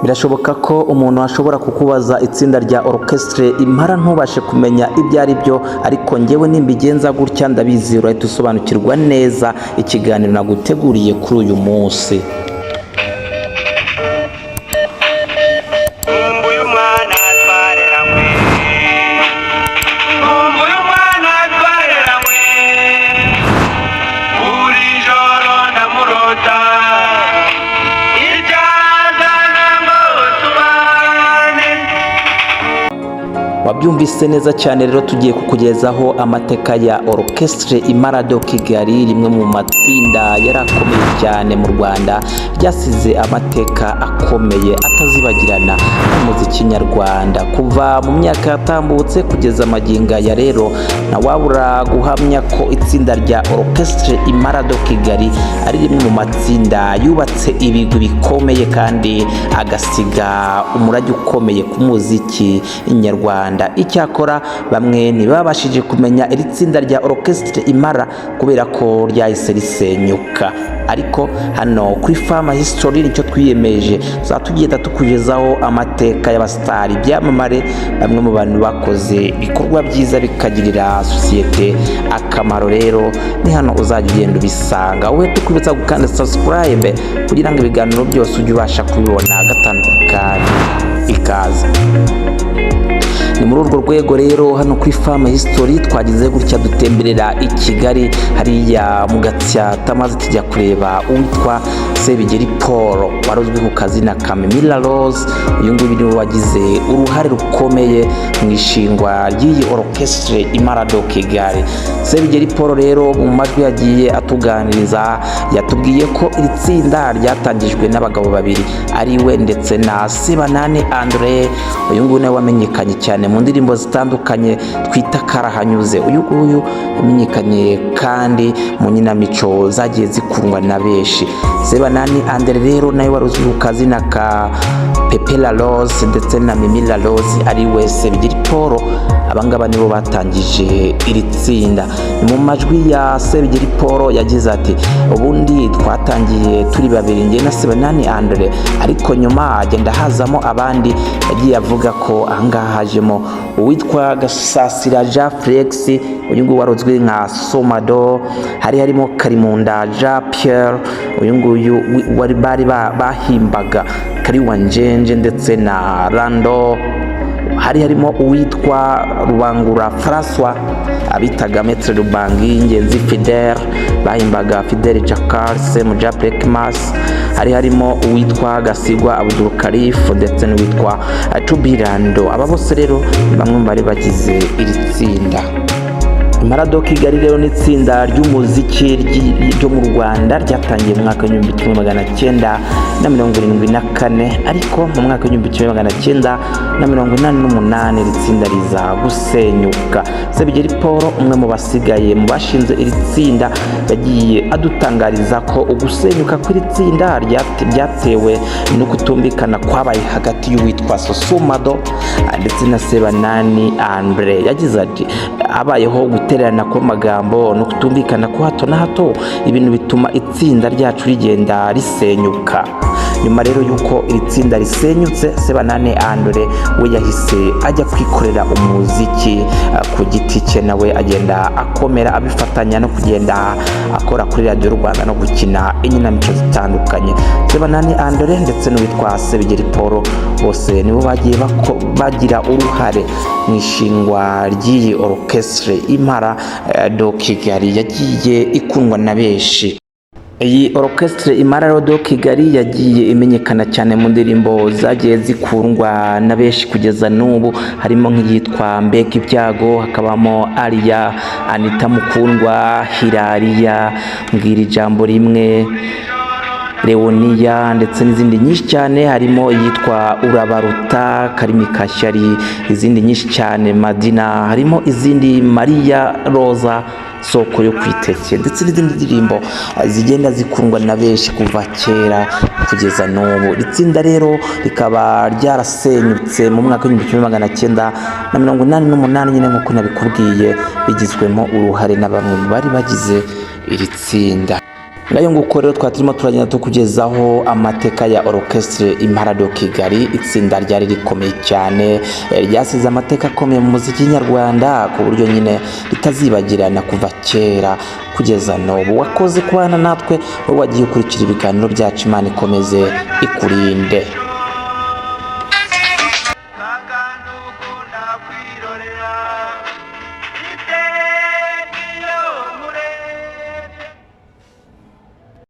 Birashoboka ko umuntu ashobora kukubaza itsinda rya orchestre Impara ntubashe kumenya ibyo ari byo, ariko njyewe nimbigenza gutya ndabizi urahita usobanukirwa neza ikiganiro naguteguriye kuri uyu munsi. Wabyumvise neza cyane, rero tugiye kukugezaho amateka ya orchestre Impara de Kigali, rimwe mu matsinda yarakomeye cyane mu Rwanda, ryasize amateka akomeye atazibagirana mu muziki nyarwanda kuva mu myaka yatambutse kugeza maginga ya rero. Ntawabura guhamya ko itsinda rya orchestre Impara de Kigali ari rimwe mu matsinda yubatse ibigwi bikomeye kandi agasiga umurage ukomeye ku muziki nyarwanda. Icyakora bamwe ntibabashije kumenya iri tsinda rya orchestre Impara kubera ko ryahise risenyuka, ariko hano kuri Fama History nicyo twiyemeje, tugenda tukugezaho amateka y'abasitari byamamare, bamwe mu bantu bakoze ibikorwa byiza bikagirira sosiyete akamaro. Rero ni hano uzajya ugenda ubisanga, wowe tukwibutsa gukanda subscribe kugira ngo ibiganiro byose ujye ubasha kubibona gatandukanye. Ikaze. Ni muri urwo rwego rero hano kuri Fama History twagize gutya dutemberera i Kigali hariya mu Gatsata, maze tujya kureba uwitwa Sebigeri Paul waruzwi ku kazina ka Mimila Rose. Uyu nguyu niwe wagize uruhare rukomeye mu ishingwa ry'iyi orchestre Impara de Kigali. Sebigeri Paul rero mu majwi yagiye atuganiriza yatubwiye ko iri tsinda ryatangijwe n'abagabo babiri ari we ndetse na Sebanani Andre. Uyu nguyu nawe wamenyekanye cyane mu ndirimbo zitandukanye twita karahanyuze. Uyu nguyu yamenyekanye kandi mu nyinamico zagiye zikundwa na benshi. Sebanani Andre rero nawe waruzwi ku kazina ka Pepela Rose ndetse na Mimila Rose ari we Sebigeri Paul. Abangaba nibo batangije iri tsinda. Mu majwi ya Sebigeri Paul yagize ati ubundi twatangiye turi babiri njye na Sebanani Andre, ariko nyuma agenda hazamo abandi. Yagiye avuga ko ahangaha hajemo uwitwa Gasasira Jean Felix, uyu nguyu waruzwi nka Somado, hari harimo Karimunda Jean Pierre, uyu nguyu bari bahimbaga Kariwanjenje ndetse na Rando, hari harimo uwitwa Rubangura François abitaga Maître Rubangi, Ngenzi Fidel bahimbaga Fidel Jacques Muja Prekmas, hari harimo uwitwa Gasigwa Abdul Karif ndetse n'uwitwa Tubirando. Aba bose rero bamwe bari bagize iri tsinda. Impara de Kigali rero ni itsinda ry'umuziki ryo mu Rwanda ryatangiye mu mwaka w'1974, ariko mu mwaka w'1988 iri tsinda riza gusenyuka. Sebigeri Paul umwe mu basigaye mu bashinze iri tsinda yagiye adutangariza ko ugusenyuka kw'iri tsinda ryatewe no kutumvikana kwabaye hagati y'uwitwa Sosumado ndetse na Sebanani Andre. Yagize ati abayeho gutererana kw'amagambo no kutumvikana ko hato na hato, ibintu bituma itsinda ryacu rigenda risenyuka. Nyuma rero yuko iri tsinda risenyutse, Sebanani Andre we yahise ajya kwikorera umuziki ku giti cye, nawe agenda akomera abifatanya no kugenda akora kuri Radio Rwanda no gukina inkinamico zitandukanye. Sebanani Andre ndetse n'uwitwa Sebigeri Paul bose nibo bagiye bagira uruhare mu ishingwa ry'iyi orchestre Impara de Kigali yagiye ikundwa na benshi. Iyi orchestre Impara de Kigali yagiye imenyekana cyane mu ndirimbo zagiye zikundwa na benshi kugeza n'ubu, harimo nk'iyitwa Mbega Ibyago, hakabamo Aria, Anita Mukundwa, Hilariya, Mbwira Ijambo Rimwe, Leonia ndetse n'izindi nyinshi cyane, harimo iyitwa Urabaruta, Karimi Kashyari, izindi nyinshi cyane, Madina, harimo izindi Maria Rosa, Soko yo Kwiteke ndetse n'izindi ndirimbo zigenda zikundwa na benshi kuva kera kugeza n'ubu. Itsinda rero rikaba ryarasenyutse mu mwaka w'1988 nyine nk'uko nabikubwiye, bigizwemo uruhare na bamwe bari bagize iri tsinda. ngayo nguko rero twaturimo turagenda tukugezaho amateka ya Orchestre Impala de Kigali, itsinda ryari rikomeye cyane ryasize amateka akomeye mu muziki nyarwanda ku buryo nyine ritazibagirana kuva kera kugeza n'ubu. Wakoze kubana natwe, wowe wagiye ukurikira ibiganiro byacu, Imana ikomeze ikurinde. Kakanu kunda kwirorera